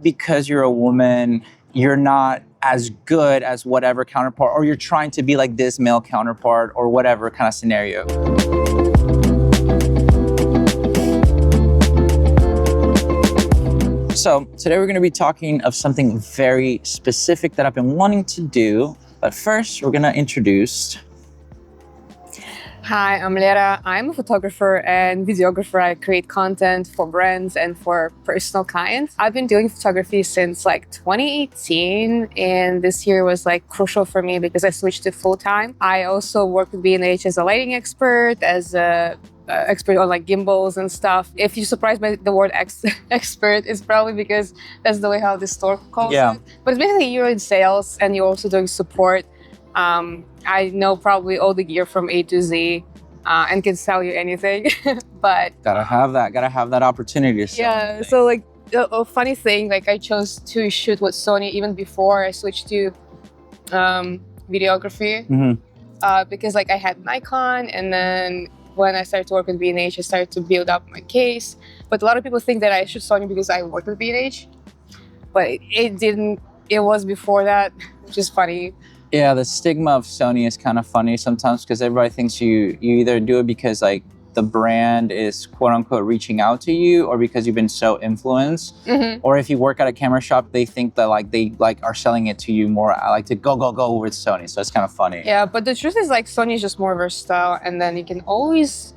because you're a woman, you're not as good as whatever counterpart, or you're trying to be like this male counterpart, or whatever kind of scenario. So today we're going to be talking of something very specific that I've been wanting to do. But first, we're going to introduce. Hi, I'm Lera. I'm a photographer and videographer. I create content for brands and for personal clients. I've been doing photography since like 2018, and this year was like crucial for me because I switched to full-time. I also work with B&H as a lighting expert, as a expert on like gimbals and stuff. If you're surprised by the word expert, it's probably because that's the way how the store calls it. But it's basically you're in sales and you're also doing support. I know probably all the gear from A to Z and can sell you anything, but gotta have that opportunity to sell anything. So like a funny thing, like I chose to shoot with Sony even before I switched to videography because like I had Nikon, and then when I started to work with B&H, I started to build up my case. But a lot of people think that I shoot Sony because I worked with B&H, but it didn't. It was before that, which is funny. Yeah, the stigma of Sony is kind of funny sometimes because everybody thinks you either do it because like the brand is quote unquote reaching out to you, or because you've been so influenced, or if you work at a camera shop, they think that like they like are selling it to you more. I like to go with Sony, so it's kind of funny. Yeah, but the truth is like Sony is just more versatile, and then you can always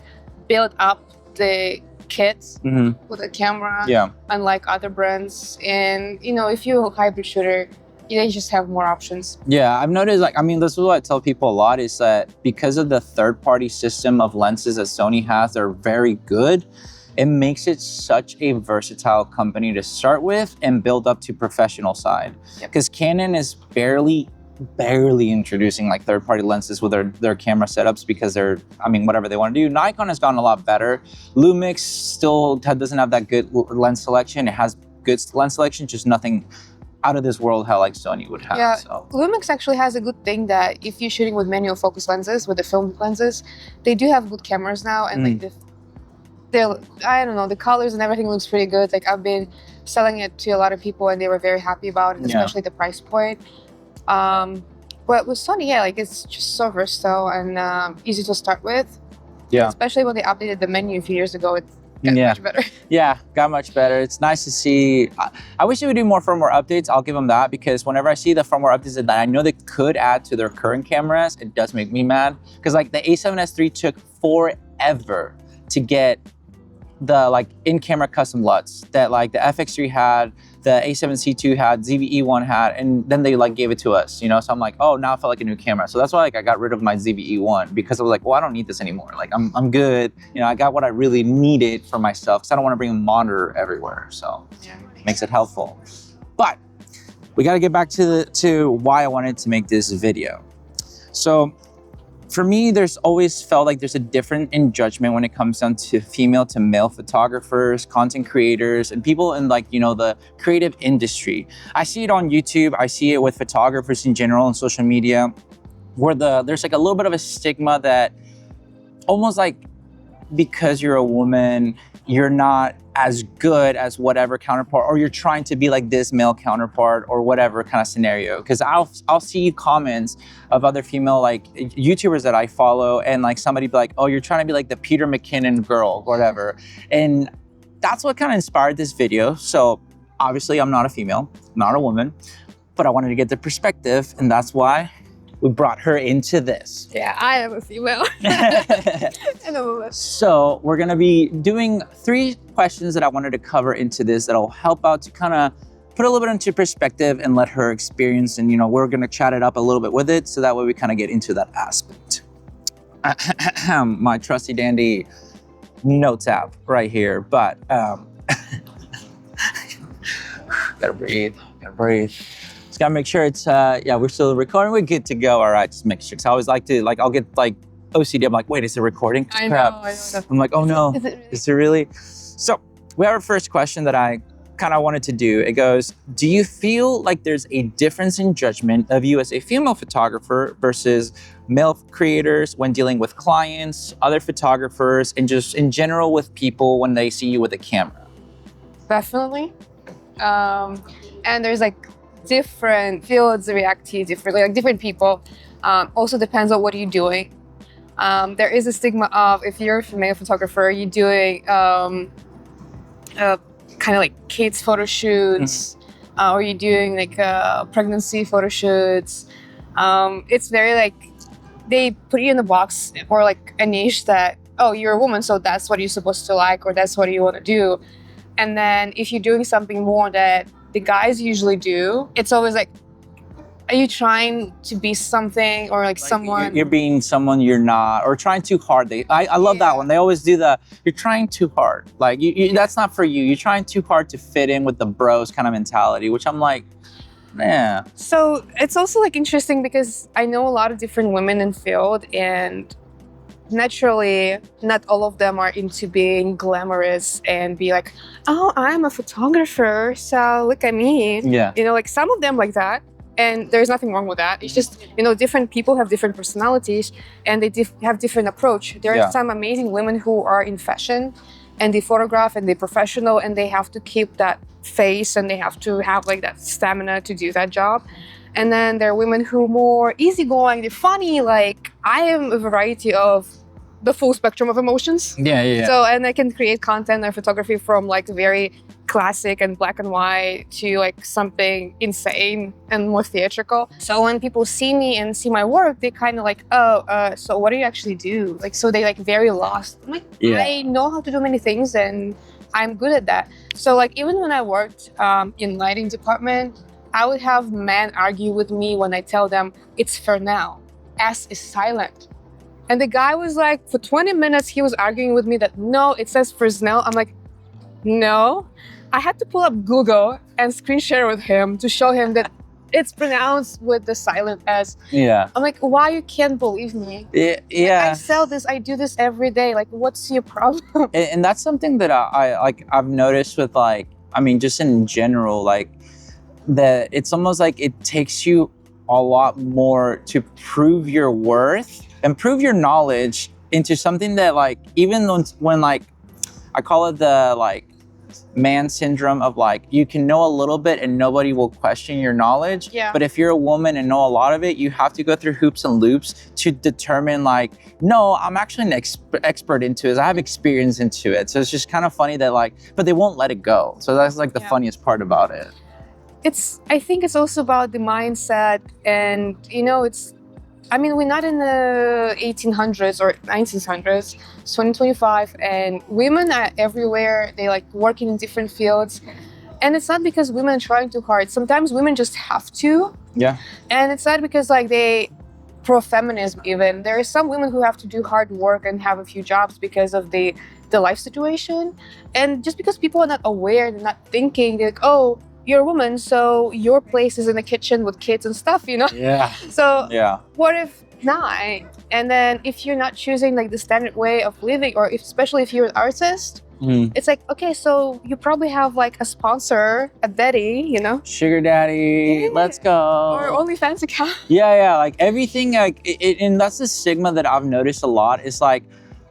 build up the kits with a camera, unlike other brands. And you know, if you're a hybrid shooter, you just have more options. Yeah, I've noticed, like, I mean, this is what I tell people a lot, is that because of the third-party system of lenses that Sony has, they're very good. It makes it such a versatile company to start with and build up to professional side. Because Canon is barely introducing like third-party lenses with their camera setups because they're, I mean, whatever they want to do. Nikon has gotten a lot better. Lumix still doesn't have that good lens selection. It has good lens selection, just nothing out of this world how like Sony would have. Yeah, so. Lumix actually has a good thing that if you're shooting with manual focus lenses, with the film lenses, they do have good cameras now, and like I don't know, the colors and everything looks pretty good. Like I've been selling it to a lot of people and they were very happy about it, especially the price point. But with Sony, like it's just so versatile and easy to start with. Yeah. Especially when they updated the menu a few years ago, it got much better. Yeah, got much better. It's nice to see. I wish they would do more firmware updates. I'll give them that, because whenever I see the firmware updates that I know they could add to their current cameras, it does make me mad. Because like the A7S III took forever to get the like in-camera custom LUTs that like the FX3 had, the A7C2 had, ZV-E1 had, and then they like gave it to us, you know? So I'm like, oh, now I feel like a new camera. So that's why like I got rid of my ZV-E1, because I was like, well, I don't need this anymore. Like I'm good. You know, I got what I really needed for myself, because I don't want to bring a monitor everywhere. So it makes it helpful. But we got to get back to why I wanted to make this video. So for me, there's always felt like there's a difference in judgment when it comes down to female to male photographers, content creators, and people in like, you know, the creative industry. I see it on YouTube. I see it with photographers in general on social media, where there's like a little bit of a stigma that almost like because you're a woman, you're not as good as whatever counterpart, or you're trying to be like this male counterpart, or whatever kind of scenario. Because I'll see comments of other female like YouTubers that I follow, and like somebody be like, oh, you're trying to be like the Peter McKinnon girl, or whatever. And that's what kind of inspired this video. So obviously I'm not a female, not a woman, but I wanted to get the perspective, and that's why we brought her into this. Yeah, I am a female. And I'm a woman. So we're gonna be doing 3 questions that I wanted to cover into this that'll help out to kind of put a little bit into perspective and let her experience, and you know, we're gonna chat it up a little bit with it, so that way we kind of get into that aspect. My trusty dandy notes app right here, but gotta breathe. Just gotta make sure it's, yeah, we're still recording. We're good to go. All right, just make sure. Cause I always like to, like, I'll get like OCD. I'm like, wait, is it recording? I know. I'm like, oh no, is it really? So we have our first question that I kind of wanted to do. It goes, do you feel like there's a difference in judgment of you as a female photographer versus male creators when dealing with clients, other photographers, and just in general with people when they see you with a camera? Definitely. And there's like different fields react to you differently, like different people. Also depends on what you're doing. There is a stigma of if you're a female photographer, you're doing kind of like kids photo shoots, or you're doing like pregnancy photo shoots. It's very like they put you in the box or like a niche that, oh, you're a woman, so that's what you're supposed to like, or that's what you want to do. And then if you're doing something more that the guys usually do, it's always like, are you trying to be something or like someone? You're being someone you're not, or trying too hard. I love that one. They always do the, you're trying too hard. Like that's not for you. You're trying too hard to fit in with the bros kind of mentality, which I'm like, yeah. So it's also like interesting because I know a lot of different women in field, and naturally not all of them are into being glamorous and be like, oh, I'm a photographer, so look at me. Yeah. You know, like some of them like that. And there's nothing wrong with that. It's just, you know, different people have different personalities and they have different approach. There are some amazing women who are in fashion and they photograph and they're professional and they have to keep that face and they have to have like that stamina to do that job. And then there are women who are more easygoing, they're funny. Like I am a variety of the full spectrum of emotions. Yeah. So, and I can create content and photography from like very classic and black and white to like something insane and more theatrical. So when people see me and see my work, they kind of like, oh, so what do you actually do? Like, so they like very lost. I'm like, I know how to do many things and I'm good at that. So like, even when I worked in lighting department, I would have men argue with me when I tell them it's for now. S is silent. And the guy was like, for 20 minutes, he was arguing with me that no, it says Fresnel. I'm like, no. I had to pull up Google and screen share with him to show him that it's pronounced with the silent S. Yeah. I'm like, why you can't believe me? Yeah. Like, I sell this, I do this every day. Like, what's your problem? And that's something that I like, I've noticed with like, I mean, just in general, like that it's almost like it takes you a lot more to prove your worth and prove your knowledge into something that like, even when like, I call it the like man syndrome of like, you can know a little bit and nobody will question your knowledge. Yeah. But if you're a woman and know a lot of it, you have to go through hoops and loops to determine like, no, I'm actually an expert into it. I have experience into it. So it's just kind of funny that like, but they won't let it go. So that's like the funniest part about it. I think it's also about the mindset and, you know, I mean, we're not in the 1800s or 1900s, it's 2025, and women are everywhere. They like working in different fields. And it's not because women are trying too hard. Sometimes women just have to. Yeah. And it's not because like they pro-feminism even. There are some women who have to do hard work and have a few jobs because of the life situation. And just because people are not aware, they're not thinking, they're like, oh, you're a woman, so your place is in the kitchen with kids and stuff, you know? Yeah. So what if not? And then if you're not choosing like the standard way of living, or especially if you're an artist, it's like, okay, so you probably have like a sponsor, a daddy, you know? Sugar daddy, let's go. Or OnlyFans account. Yeah, like everything, like, and that's the stigma that I've noticed a lot. Is like,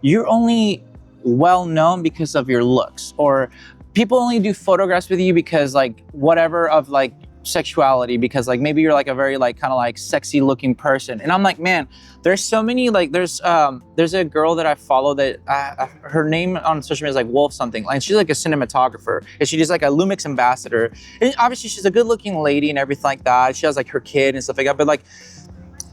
you're only well known because of your looks, or people only do photographs with you because like whatever of like sexuality, because like maybe you're like a very like kind of like sexy looking person. And I'm like, man, there's so many, like there's a girl that I follow that her name on social media is like Wolf something, like she's like a cinematographer and she's just like a Lumix ambassador, and obviously she's a good looking lady and everything like that. She has like her kid and stuff like that, but like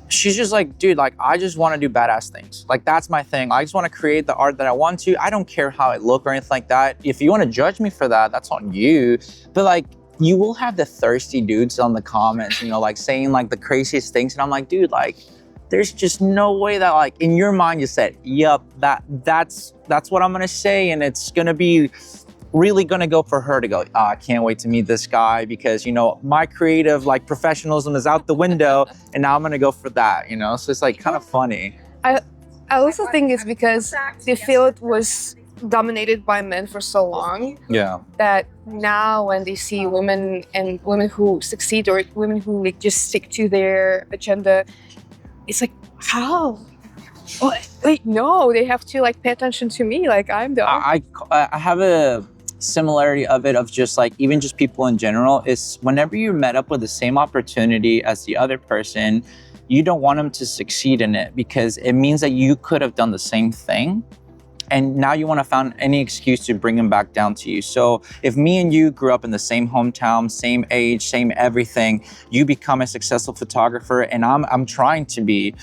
she's just like, dude, like I just want to do badass things. Like that's my thing. I just want to create the art that I want to. I don't care how I look or anything like that. If you want to judge me for that, that's on you. But like, you will have the thirsty dudes on the comments, you know, like saying like the craziest things. And I'm like, dude, like there's just no way that like in your mind you said, yep, that's what I'm gonna say, and it's gonna be really gonna go for her to go, oh, I can't wait to meet this guy because, you know, my creative like professionalism is out the window and now I'm gonna go for that, you know? So it's like kind of funny. I also think it's because the field was dominated by men for so long that now when they see women and women who succeed or women who like just stick to their agenda, it's like, how? Oh, wait, no, they have to like pay attention to me. Like I'm the. I have a similarity of it, of just like even just people in general, is whenever you're met up with the same opportunity as the other person, you don't want them to succeed in it because it means that you could have done the same thing. And now you want to find any excuse to bring them back down to you. So if me and you grew up in the same hometown, same age, same everything, you become a successful photographer and I'm trying to be,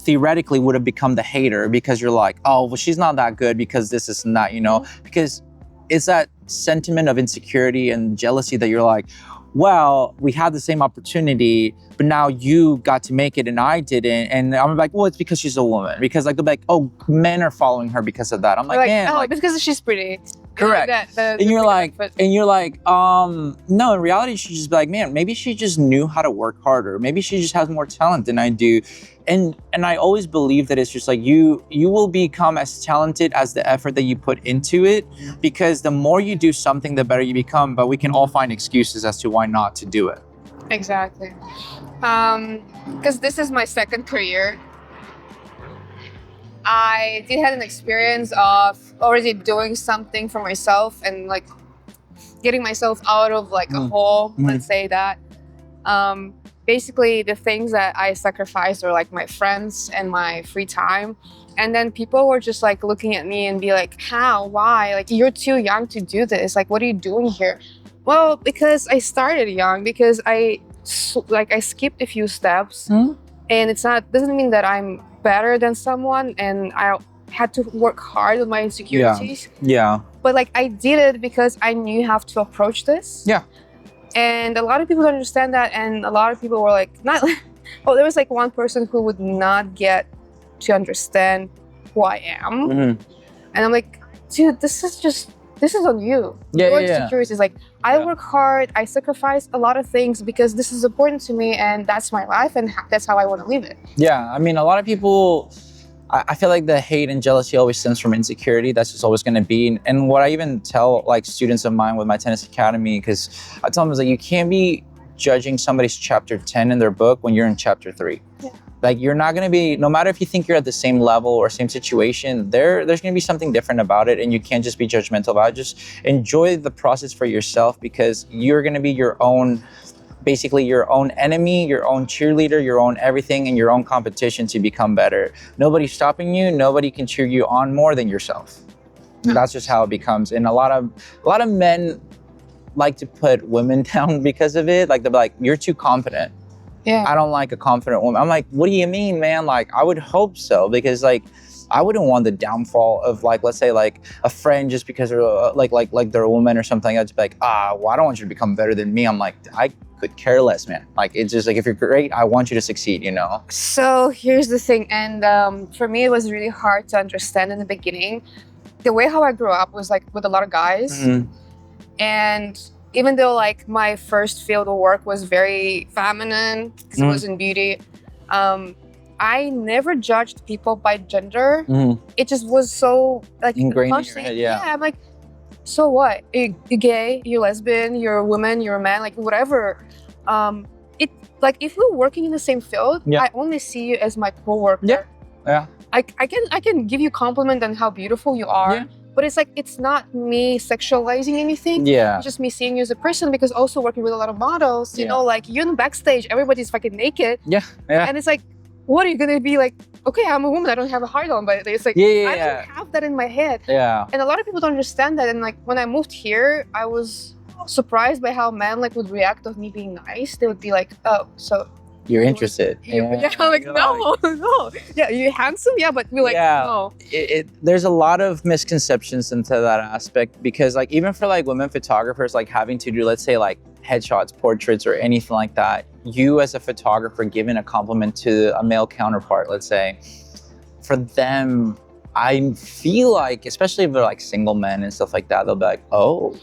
theoretically would have become the hater because you're like, oh, well, she's not that good because this and that, you know, because it's that sentiment of insecurity and jealousy that you're like, well, we had the same opportunity, but now you got to make it and I didn't. And I'm like, well, it's because she's a woman. Because like, they're like, oh, men are following her because of that. I'm like, man, oh, like, because she's pretty. correct. And you're like, no, in reality, you should just be like, man, maybe she just knew how to work harder. Maybe she just has more talent than I do. And I always believe that it's just like you will become as talented as the effort that you put into it, because the more you do something, the better you become. But we can all find excuses as to why not to do it. Exactly. Because this is my second career. I did have an experience of already doing something for myself and like getting myself out of like a hole, let's say that. Basically the things that I sacrificed are like my friends and my free time. And then people were just like looking at me and be like, how, why? Like, you're too young to do this. Like, what are you doing here? Well, because I started young, because I skipped a few steps and doesn't mean that I'm better than someone and I had to work hard on my insecurities. Yeah. But like I did it because I knew how to approach this. Yeah. And a lot of people don't understand that, and a lot of people were like, there was like one person who would not get to understand who I am. And I'm like, dude, this is on you. Your insecurities is like, I work hard, I sacrifice a lot of things because this is important to me and that's my life and that's how I want to live it. Yeah, I mean, a lot of people, I feel like the hate and jealousy always stems from insecurity. That's just always going to be. And what I even tell like students of mine with my tennis academy, because I tell them is like, you can't be judging somebody's chapter 10 in their book when you're in chapter 3. Yeah. Like, you're not going to be, no matter if you think you're at the same level or same situation, there's going to be something different about it. And you can't just be judgmental about it. Just enjoy the process for yourself, because you're going to be your own, basically your own enemy, your own cheerleader, your own everything, and your own competition to become better. Nobody's stopping you. Nobody can cheer you on more than yourself. That's just how it becomes. And a lot of men like to put women down because of it. Like, they're like, you're too confident. Yeah. I don't like a confident woman. I'm like, what do you mean, man? Like, I would hope so, because like, I wouldn't want the downfall of like, let's say like a friend just because they're like they're a woman or something. I'd just be like, well, I don't want you to become better than me. I'm like, I could care less, man. Like, it's just like, if you're great, I want you to succeed, you know? So here's the thing. And for me, it was really hard to understand in the beginning. The way how I grew up was like with a lot of guys. And even though like my first field of work was very feminine, because it was in beauty, I never judged people by gender. It just was so like ingrained in your head. Yeah, I'm like, so what? You're gay, you're lesbian, you're a woman, you're a man, like whatever. It like, if we're working in the same field, I only see you as my coworker. I can give you compliment on how beautiful you are. But it's like, it's not me sexualizing anything. It's just me seeing you as a person, because also working with a lot of models, you know, like you're in the backstage, everybody's fucking naked. And it's like, what are you gonna be like, okay, I'm a woman, I don't have a heart on, but it's like, I don't have that in my head. And a lot of people don't understand that. And like, when I moved here, I was surprised by how men like would react of me being nice. They would be like, oh, so you're interested. Like, no. Yeah, you're handsome. Yeah, but we're like, no. There's a lot of misconceptions into that aspect, because like, even for like women photographers, like having to do, let's say like headshots, portraits, or anything like that, you as a photographer giving a compliment to a male counterpart, let's say, for them, I feel like, especially if they're like single men and stuff like that, they'll be like, oh,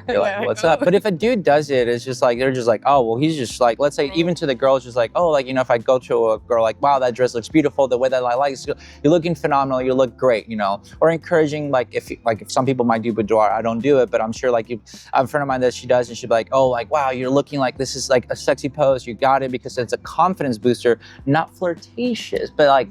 you're like, what's up? But if a dude does it, it's just like, they're just like, oh, well, he's just like, let's say even to the girls, just like, oh, like, you know, if I go to a girl like, wow, that dress looks beautiful, the way that I like it, you're looking phenomenal, you look great, you know, or encouraging, like if some people might do boudoir, I don't do it, but I'm sure like I have a friend of mine that she does, and she'd be like, oh, like, wow, you're looking like this is like a sexy pose, you got it, because it's a confidence booster, not flirtatious, but like,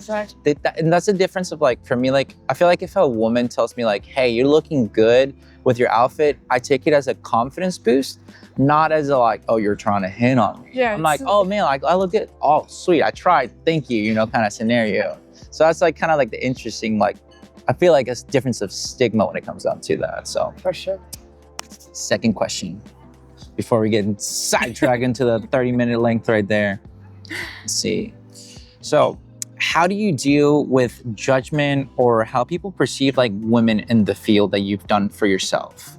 and that's the difference of like, for me, me. Like, I feel like if a woman tells me like, hey, you're looking good with your outfit, I take it as a confidence boost, not as a like, oh, you're trying to hit on me. Yeah, I'm like, oh man, like I look good. Oh, sweet, I tried. Thank you, you know, kind of scenario. So that's like kind of like the interesting, like, I feel like a difference of stigma when it comes down to that. So for sure. second question, before we get sidetracked into the 30-minute length right there. Let's see. So how do you deal with judgment or how people perceive like women in the field that you've done for yourself?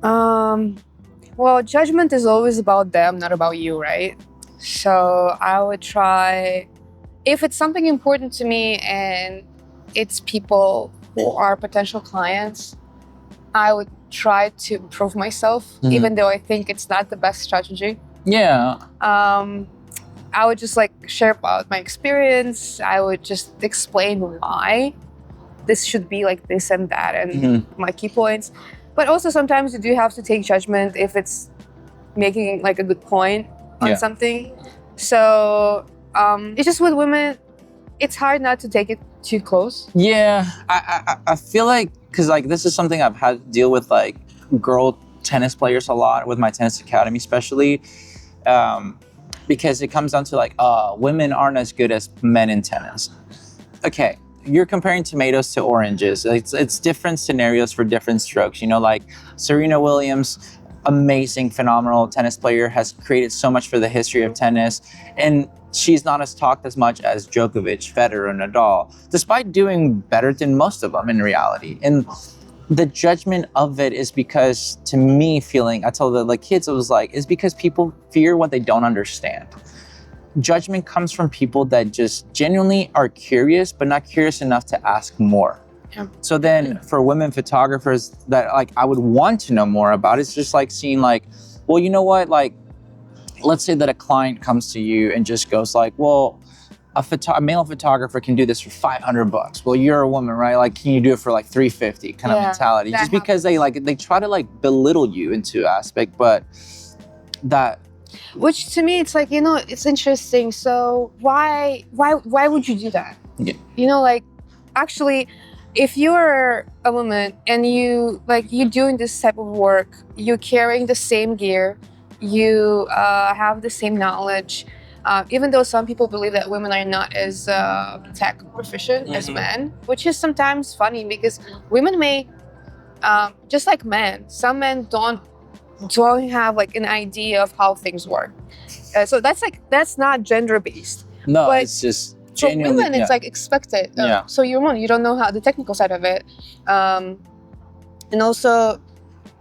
Well, judgment is always about them, not about you, right? So I would try, if it's something important to me and it's people who are potential clients, I would try to improve myself, even though I think it's not the best strategy. Yeah. I would just like share about my experience. I would just explain why this should be like this and that and my key points. But also sometimes you do have to take judgment if it's making like a good point on something. So it's just with women, it's hard not to take it too close. Yeah, I feel like, cause like this is something I've had to deal with like girl tennis players a lot with my tennis academy, especially. Because it comes down to like, women aren't as good as men in tennis. Okay, you're comparing tomatoes to oranges. It's different scenarios for different strokes. You know, like Serena Williams, amazing, phenomenal tennis player, has created so much for the history of tennis. And she's not as talked as much as Djokovic, Federer, and Nadal, despite doing better than most of them in reality. And the judgment of it is because, to me, I told the like kids, it was like, it's because people fear what they don't understand. Judgment comes from people that just genuinely are curious, but not curious enough to ask more. Yeah. So then for women photographers that like I would want to know more about, it's just like seeing like, well, you know what, like, let's say that a client comes to you and just goes like, well, a male photographer can do this for $500. Well, you're a woman, right? Like, can you do it for like $350 kind of mentality? Just because they try to like belittle you into aspect, but that. Which to me, it's like, you know, it's interesting. So why would you do that? Yeah. You know, like actually, if you're a woman and you're doing this type of work, you're carrying the same gear, you have the same knowledge. Even though some people believe that women are not as tech proficient as men, which is sometimes funny because women may, just like men, some men don't have like an idea of how things work. So that's not gender based. No, but it's just for genuinely. women, it's like expected. So you're a woman, you don't know how the technical side of it, and also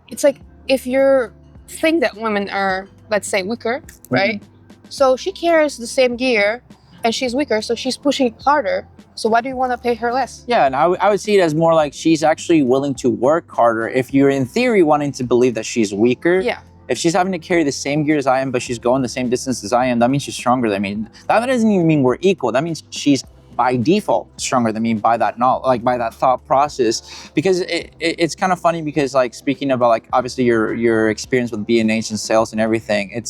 it's like if you think that women are, let's say, weaker, right? So she carries the same gear and she's weaker, so she's pushing harder. So why do you want to pay her less? Yeah, and I would see it as more like she's actually willing to work harder. If you're in theory wanting to believe that she's weaker, if she's having to carry the same gear as I am, but she's going the same distance as I am, that means she's stronger than me. That doesn't even mean we're equal. That means she's by default stronger than me by that knowledge, like by that thought process. Because it's kind of funny because like speaking about like obviously your experience with B&H and sales and everything,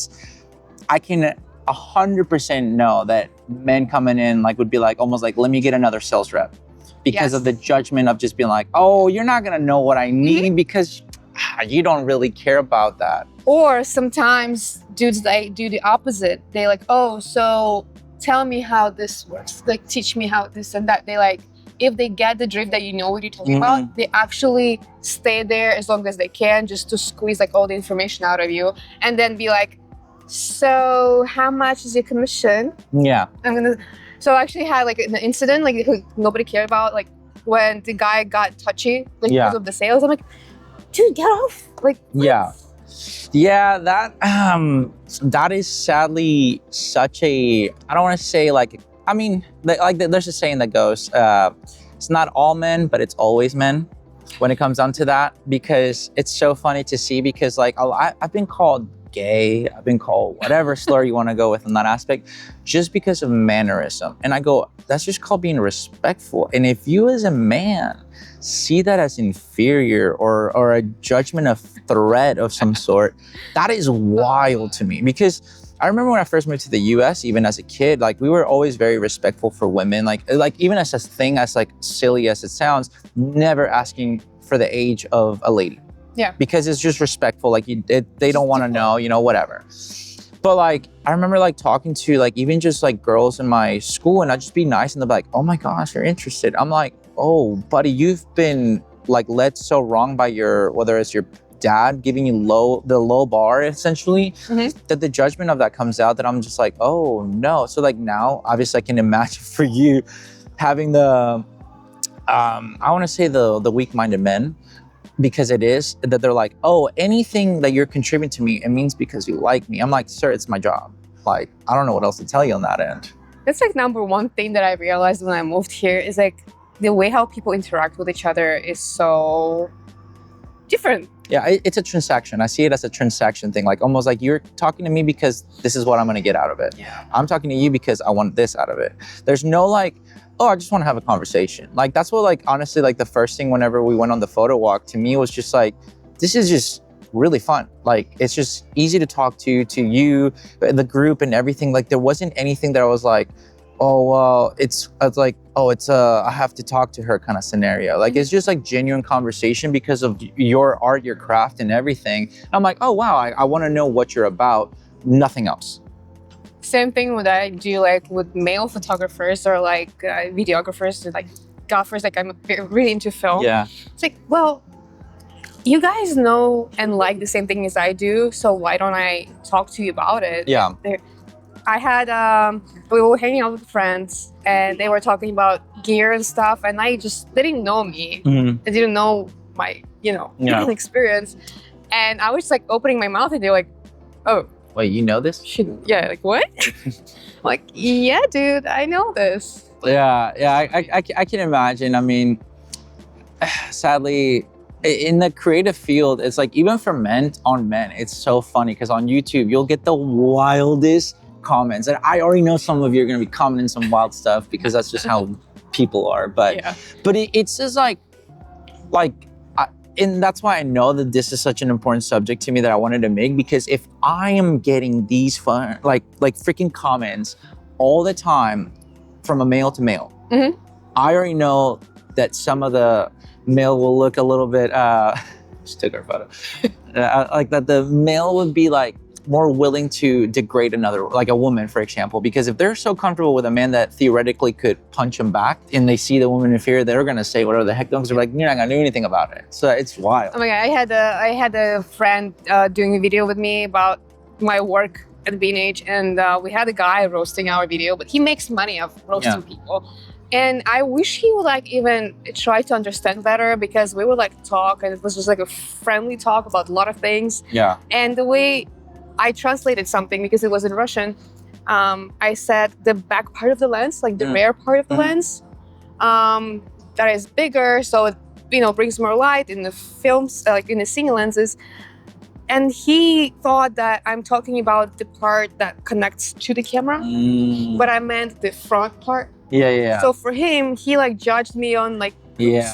I can 100% know that men coming in like would be like almost like, let me get another sales rep because of the judgment of just being like, oh, you're not gonna know what I need because you don't really care about that. Or sometimes dudes, they do the opposite. They like, oh, so tell me how this works. Like, teach me how this and that. They like, if they get the drift that you know what you're talking about, they actually stay there as long as they can just to squeeze like all the information out of you and then be like, so how much is your commission? Yeah. So I actually had like an incident like nobody cared about, like when the guy got touchy like because of the sales. I'm like, dude, get off. Like, yeah. Yeah, that is sadly such a, I don't want to say like, I mean, like there's a saying that goes, it's not all men, but it's always men when it comes down to that, because it's so funny to see because like I've been called gay, I've been called whatever slur you want to go with in that aspect, just because of mannerism. And I go, that's just called being respectful. And if you as a man see that as inferior or a judgment of threat of some sort, that is wild to me. Because I remember when I first moved to the US, even as a kid, like we were always very respectful for women. Like even as a thing as like silly as it sounds, never asking for the age of a lady. Yeah. Because it's just respectful. Like they don't want to know, you know, whatever. But like, I remember like talking to like even just like girls in my school, and I'd just be nice and they'll be like, oh my gosh, you're interested. I'm like, oh buddy, you've been like led so wrong by whether it's your dad giving you the low bar essentially, that the judgment of that comes out, that I'm just like, oh no. So like now, obviously I can imagine for you having the, I want to say the weak-minded men, because it is that they're like, oh, anything that you're contributing to me, it means because you like me. I'm like, sir, it's my job. Like, I don't know what else to tell you on that end. That's like number one thing that I realized when I moved here is like the way how people interact with each other is so different. Yeah, it's a transaction. I see it as a transaction thing. Like almost like you're talking to me because this is what I'm gonna get out of it. Yeah. I'm talking to you because I want this out of it. There's no like, oh, I just want to have a conversation. Like that's what like, honestly, like the first thing whenever we went on the photo walk to me was just like, this is just really fun. Like it's just easy to talk to you, the group and everything. Like there wasn't anything that I was like, oh, well, it's like, oh, it's I have to talk to her kind of scenario. Like it's just like genuine conversation because of your art, your craft and everything. And I'm like, oh wow, I want to know what you're about, nothing else. Same thing with I do like with male photographers or like videographers or like gaffers. Like I'm really into film. Yeah. It's like, well, you guys know and like the same thing as I do, so why don't I talk to you about it? Yeah. I had we were hanging out with friends and they were talking about gear and stuff, and they didn't know me. They didn't know my experience, and I was just like opening my mouth and they're like, oh. Wait, you know this? Yeah, like what? Like, yeah, dude, I know this. Yeah, I can imagine. I mean, sadly, in the creative field, it's like even for men on men, it's so funny because on YouTube, you'll get the wildest comments. And I already know some of you are going to be commenting some wild stuff because that's just how people are. But yeah. But it's just like, and that's why I know that this is such an important subject to me that I wanted to make, because if I am getting these fun, like freaking comments all the time from a male to male, I already know that some of the male will look a little bit, just took our photo, like that the male would be like more willing to degrade another, like a woman, for example, because if they're so comfortable with a man that theoretically could punch him back and they see the woman in fear, they're gonna say whatever the heck, because they're like, you're not gonna do anything about it. So it's wild. Oh my God, I had a friend doing a video with me about my work at B&H, and we had a guy roasting our video, but he makes money of roasting people. And I wish he would like even try to understand better, because we would like talk and it was just like a friendly talk about a lot of things. Yeah. And the way I translated something, because it was in Russian, I said the back part of the lens, like the rear part of the lens, that is bigger, so it brings more light in the films, like in the single lenses. And he thought that I'm talking about the part that connects to the camera, but I meant the front part. Yeah. So for him, he like judged me on like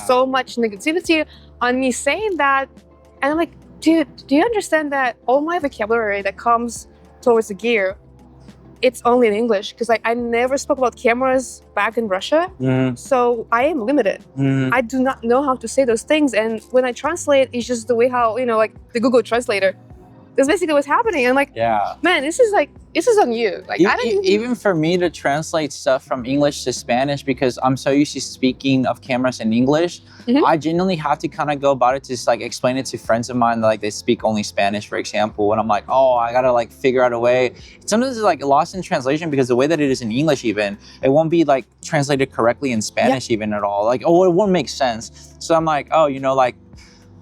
so much negativity on me saying that, and I'm like, dude, do you understand that all my vocabulary that comes towards the gear, it's only in English? Because like I never spoke about cameras back in Russia, so I am limited. I do not know how to say those things, and when I translate, it's just the way how like the Google Translator. That's basically what's happening. I'm like, man, this is on you. Like, I don't even for me to translate stuff from English to Spanish, because I'm so used to speaking of cameras in English, I genuinely have to kind of go about it to just like explain it to friends of mine that like they speak only Spanish, for example. And I'm like, oh, I gotta like figure out a way. Sometimes it's like lost in translation because the way that it is in English, even it won't be like translated correctly in Spanish even at all. Like, oh, it won't make sense. So I'm like, oh, like.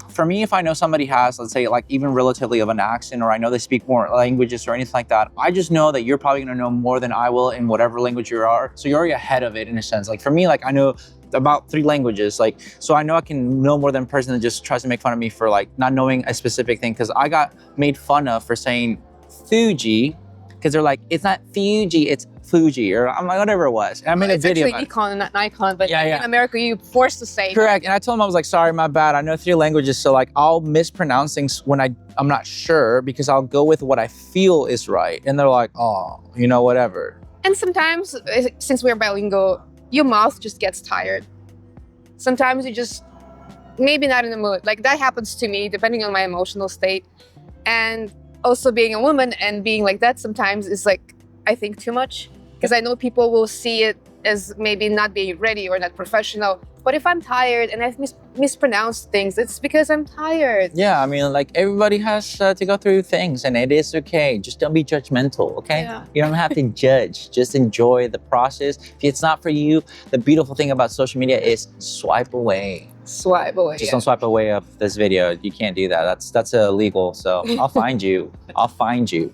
For me, if I know somebody has, let's say, like even relatively of an accent, or I know they speak more languages or anything like that, I just know that you're probably gonna know more than I will in whatever language you are. So you're already ahead of it in a sense. Like for me, like I know about 3 languages, like, so I know I can know more than a person that just tries to make fun of me for like not knowing a specific thing. Cause I got made fun of for saying Fuji because they're like, it's not Fuji, it's Fuji, or I'm like, whatever it was. And I made a It's video actually Nikon and not Nikon, but Yeah, yeah. in America, you're forced to say correct. And I told them, I was like, sorry, my bad. I know 3 languages, so like I'll mispronounce things when I'm not sure, because I'll go with what I feel is right. And they're like, oh, you know, whatever. And sometimes, since we're bilingual, your mouth just gets tired. Sometimes you just maybe not in the mood. Like that happens to me depending on my emotional state. And also being a woman and being like that sometimes is like, I think too much. Because I know people will see it as maybe not being ready or not professional. But if I'm tired and I've mispronounced things, it's because I'm tired. Yeah, I mean, like everybody has to go through things, and it is okay. Just don't be judgmental, okay? Yeah. You don't have to judge. Just enjoy the process. If it's not for you, the beautiful thing about social media is swipe away. Swipe away. Just don't swipe away of this video. You can't do that. That's illegal. So I'll find you. I'll find you.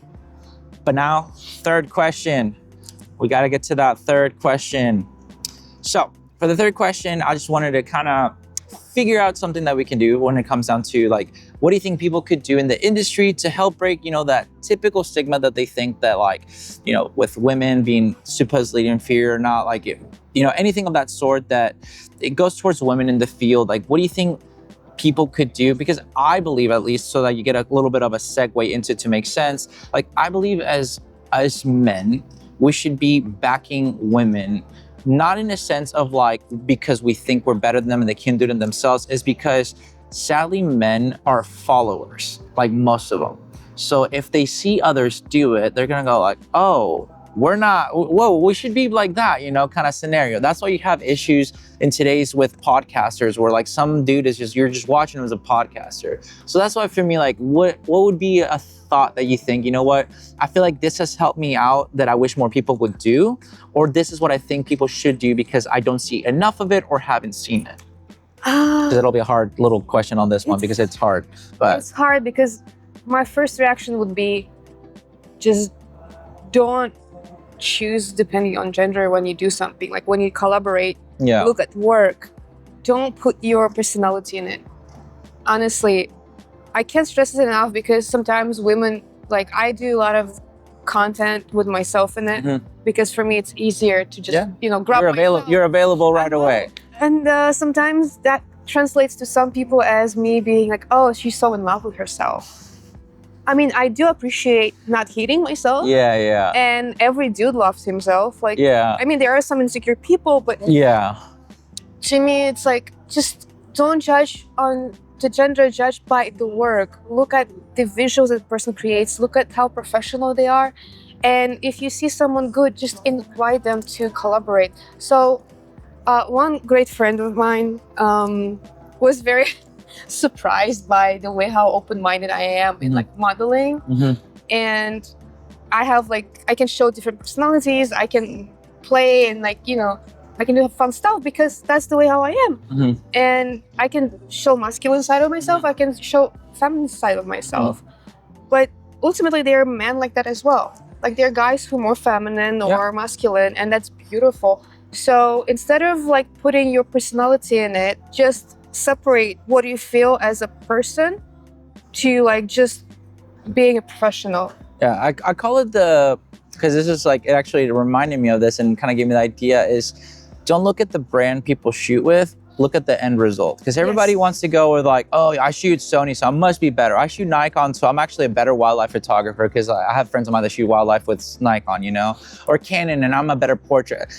But now, third question. We got to get to that third question. So for the third question, I just wanted to kind of figure out something that we can do when it comes down to like, what do you think people could do in the industry to help break, you know, that typical stigma that they think that like, you know, with women being supposedly inferior, not like, you know, anything of that sort, that it goes towards women in the field. Like, what do you think people could do? Because I believe, at least so that you get a little bit of a segue into it to make sense, like I believe as men, we should be backing women, not in a sense of like, because we think we're better than them and they can do it themselves, is because sadly men are followers, like most of them. So if they see others do it, they're gonna go like, oh, we're not, whoa, we should be like that, you know, kind of scenario. That's why you have issues in today's with podcasters where like some dude is just, you're just watching him as a podcaster. So that's why for me, like what would be a thought that you think, you know what, I feel like this has helped me out that I wish more people would do, or this is what I think people should do because I don't see enough of it or haven't seen it? Because it'll be a hard little question on this one because it's hard. But it's hard because my first reaction would be just don't choose depending on gender when you do something. Like when you collaborate, yeah, look at work, don't put your personality in it. Honestly, I can't stress it enough because sometimes women, like I do a lot of content with myself in it because for me it's easier to just, you know, grab you're available right away. And sometimes that translates to some people as me being like, oh, she's so in love with herself. I mean, I do appreciate not hating myself. Yeah, yeah. And every dude loves himself. Like, yeah. I mean, there are some insecure people, but yeah, to me, it's like, just don't judge on the gender, judge by the work. Look at the visuals that the person creates. Look at how professional they are. And if you see someone good, just invite them to collaborate. So one great friend of mine was very surprised by the way how open-minded I am in like modeling. And I have like, I can show different personalities, I can play and like, you know, I can do fun stuff because that's the way how I am. And I can show masculine side of myself, I can show feminine side of myself. But ultimately there are men like that as well. Like there are guys who are more feminine or masculine, and that's beautiful. So instead of like putting your personality in it, just separate what you feel as a person to like just being a professional. Yeah, I call it because this is like, it actually reminded me of this and kind of gave me the idea is, don't look at the brand people shoot with, look at the end result. Because everybody wants to go with like, oh, I shoot Sony, so I must be better. I shoot Nikon, so I'm actually a better wildlife photographer because I have friends of mine that shoot wildlife with Nikon, you know, or Canon, and I'm a better portrait.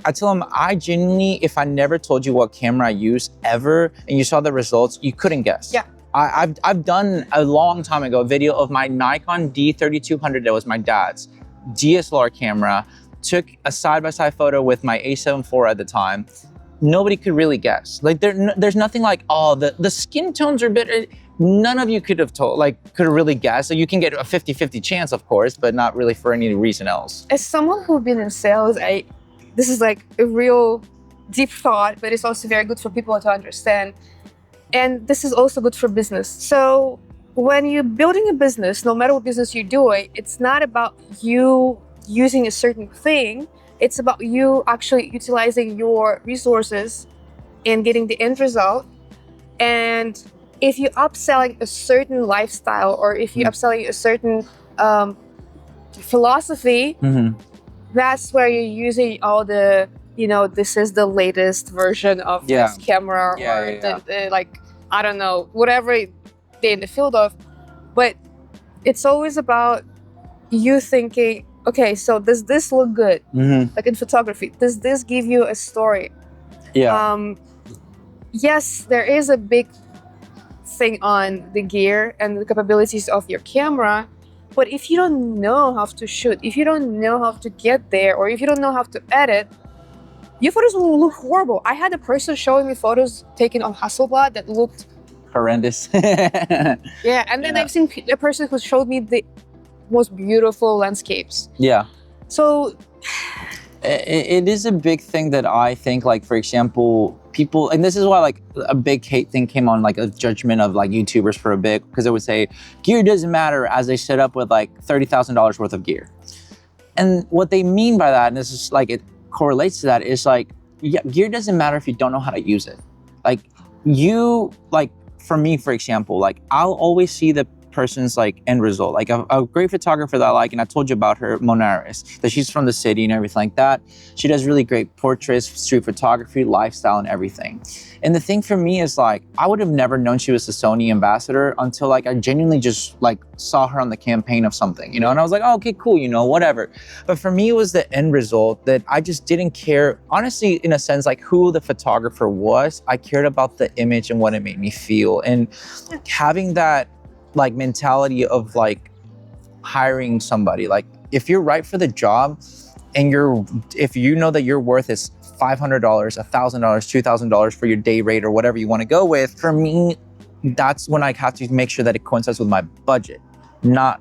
I tell them, I genuinely, if I never told you what camera I use ever, and you saw the results, you couldn't guess. Yeah. I've done a long time ago a video of my Nikon D3200, that was my dad's DSLR camera, took a side-by-side photo with my A7 IV at the time. Nobody could really guess. Like there's nothing like, oh, the skin tones are better. None of you could have really guessed. So you can get a 50-50 chance, of course, but not really for any reason else. As someone who's been in sales, this is like a real deep thought, but it's also very good for people to understand. And this is also good for business. So when you're building a business, no matter what business you're doing, it's not about you using a certain thing. It's about you actually utilizing your resources and getting the end result. And if you're upselling a certain lifestyle, or if you're upselling a certain philosophy, that's where you're using all the, this is the latest version of this camera, the like, I don't know, whatever they're in the field of. But it's always about you thinking, okay, so does this look good? Like in photography, does this give you a story? Yes, there is a big thing on the gear and the capabilities of your camera, but if you don't know how to shoot, if you don't know how to get there, or if you don't know how to edit, your photos will look horrible. I had a person showing me photos taken on Hasselblad that looked horrendous. Yeah, and then I've seen a person who showed me the most beautiful landscapes. So it is a big thing that I think, like, for example, people, and this is why like a big hate thing came on, like a judgment of like YouTubers for a bit, because they would say gear doesn't matter as they set up with like $30,000 worth of gear. And what they mean by that, and this is like, it correlates to that, is like, yeah, gear doesn't matter if you don't know how to use it. Like for me, for example, like I'll always see the person's like end result. Like a great photographer that I like, and I told you about her, Monaris, that she's from the city and everything like that. She does really great portraits, street photography, lifestyle, and everything. And the thing for me is like, I would have never known she was the Sony ambassador until like I genuinely just like saw her on the campaign of something, and I was like, oh, okay, cool, whatever. But for me, it was the end result that I just didn't care, honestly, in a sense, like who the photographer was. I cared about the image and what it made me feel. And having that like mentality of like hiring somebody, like if you're right for the job and if you know that your worth is $500, $1,000, $2,000 for your day rate or whatever you want to go with, for me, that's when I have to make sure that it coincides with my budget, not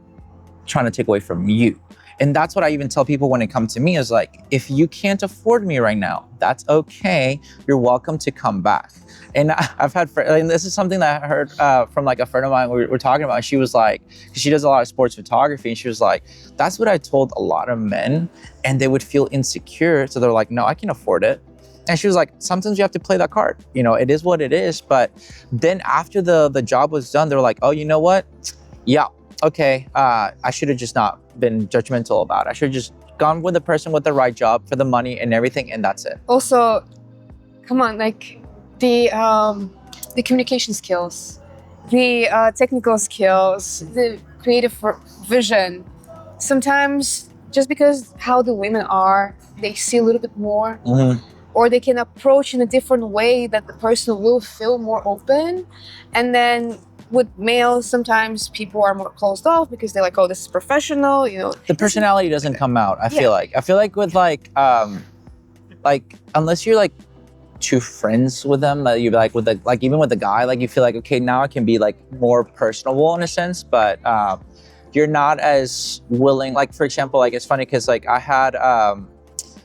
trying to take away from you. And that's what I even tell people when it comes to me, is like, if you can't afford me right now, that's okay. You're welcome to come back. And I've had, and this is something that I heard from like a friend of mine we were talking about. She was like, because she does a lot of sports photography, and she was like, that's what I told a lot of men, and they would feel insecure. So they're like, no, I can afford it. And she was like, sometimes you have to play that card. It is what it is. But then after the job was done, they were like, oh, you know what? Yeah, okay. I should have just not been judgmental about it. I should have just gone with the person with the right job for the money and everything, and that's it. Also, come on, like the communication skills, the technical skills, the creative vision. Sometimes just because how the women are, they see a little bit more, or they can approach in a different way that the person will feel more open. And then with males, sometimes people are more closed off because they're like, oh, this is professional, The personality doesn't come out, I feel like with like unless you're like too friends with them, you're like with the, like even with the guy, like you feel like, okay, now I can be like more personable in a sense, but you're not as willing. Like, for example, like it's funny because like I had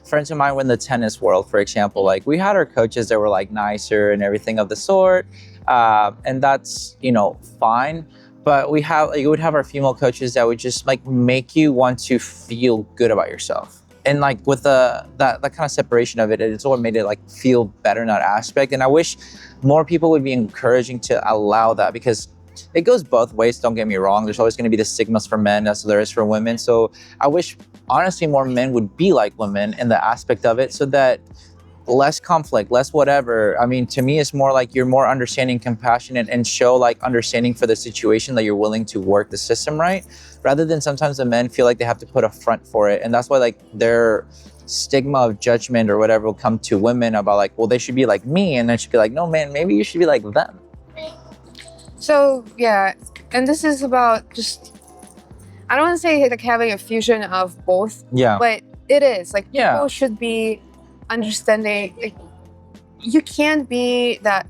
friends of mine in the tennis world, for example, like we had our coaches that were like nicer and everything of the sort. And that's, fine. But you would have our female coaches that would just like make you want to feel good about yourself. And like with that kind of separation of it, it's what made it like feel better in that aspect. And I wish more people would be encouraging to allow that, because it goes both ways. Don't get me wrong. There's always going to be the stigmas for men as there is for women. So I wish honestly more men would be like women in the aspect of it, so that less conflict, less whatever. I mean, to me, it's more like you're more understanding, compassionate, and show like understanding for the situation, that you're willing to work the system right, rather than sometimes the men feel like they have to put a front for it. And that's why like their stigma of judgment or whatever will come to women about like, well, they should be like me. And then she'd be like, no, man, maybe you should be like them. So yeah, and this is about just, I don't want to say like having a fusion of both, but it is like people should be understanding, like, you can't be that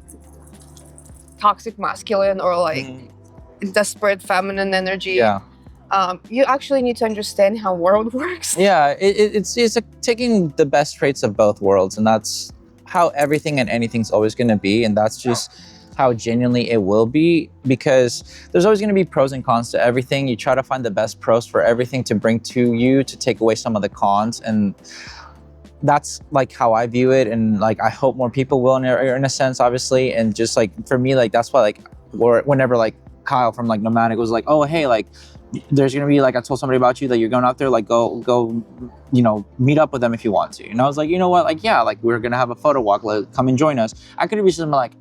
toxic masculine or like desperate feminine energy. You actually need to understand how world works. It's like taking the best traits of both worlds, and that's how everything and anything's always going to be. And that's just how genuinely it will be, because there's always going to be pros and cons to everything. You try to find the best pros for everything to bring to you, to take away some of the cons. And that's like how I view it, and like I hope more people will in a sense, obviously. And just like for me, like that's why like whenever like Kyle from like Nomadic was like, oh hey, like there's gonna be like, I told somebody about you that you're going out there, like go, you know, meet up with them if you want to. And I was like, you know what, like, yeah, like we're gonna have a photo walk, like come and join us. I could have been something like,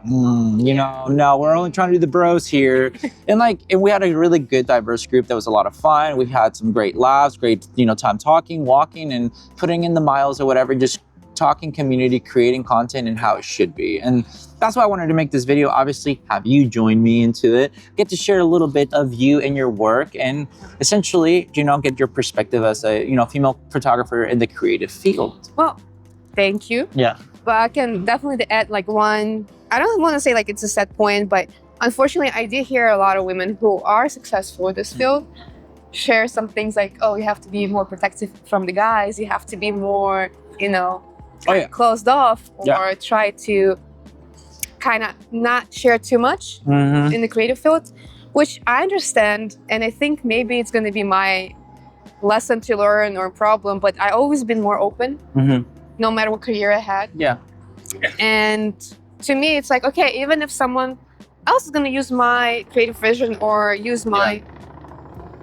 you know, no, we're only trying to do the bros here. And we had a really good diverse group that was a lot of fun. We had some great laughs, great, you know, time talking, walking, and putting in the miles or whatever, just talking community, creating content and how it should be. And that's why I wanted to make this video. Obviously, have you join me into it, get to share a little bit of you and your work, and essentially, you know, get your perspective as a, you know, female photographer in the creative field. Well, thank you. Yeah. But I can definitely add like one, I don't want to say like it's a set point, but unfortunately I did hear a lot of women who are successful in this field share some things like, oh, you have to be more protective from the guys, you have to be more, you know, closed off, or try to kind of not share too much in the creative field, which I understand. And I think maybe it's going to be my lesson to learn or problem, but I always been more open, no matter what career I had. Yeah. And to me, it's like, okay, even if someone else is going to use my creative vision or use my,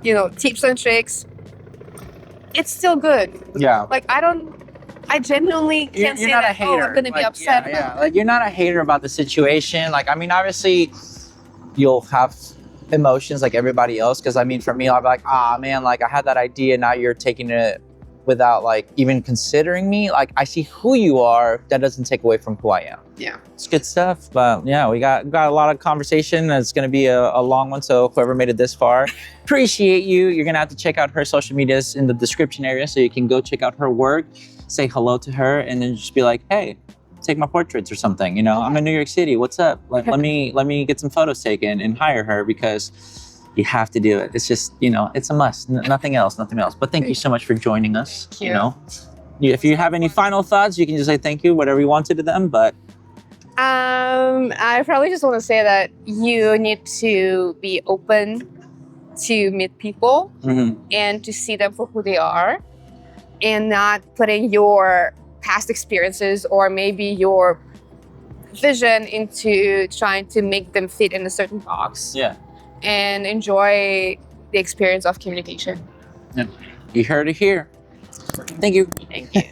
you know, tips and tricks, it's still good. Yeah. Like, I genuinely can't say that, oh, I'm going to be upset. Yeah, like you're not a hater about the situation. Like, I mean, obviously you'll have emotions like everybody else. Cause I mean, for me, I'll be like, man, like I had that idea. Now you're taking it without like even considering me. Like I see who you are. That doesn't take away from who I am. Yeah. It's good stuff. But yeah, we got a lot of conversation. It's going to be a long one. So whoever made it this far, appreciate you. You're going to have to check out her social medias in the description area. So you can go check out her work, say hello to her, and then just be like, hey, take my portraits or something. You know, I'm in New York City. What's up? Like, let me get some photos taken and hire her, because you have to do it. It's just, you know, it's a must. Nothing else. But thank you so much for joining us. Thank you. You know, if you have any final thoughts, you can just say thank you, whatever you wanted to them. But I probably just want to say that you need to be open to meet people and to see them for who they are, and not putting your past experiences or maybe your vision into trying to make them fit in a certain box. Yeah. And enjoy the experience of communication. Yeah. You heard it here. Thank you. Thank you.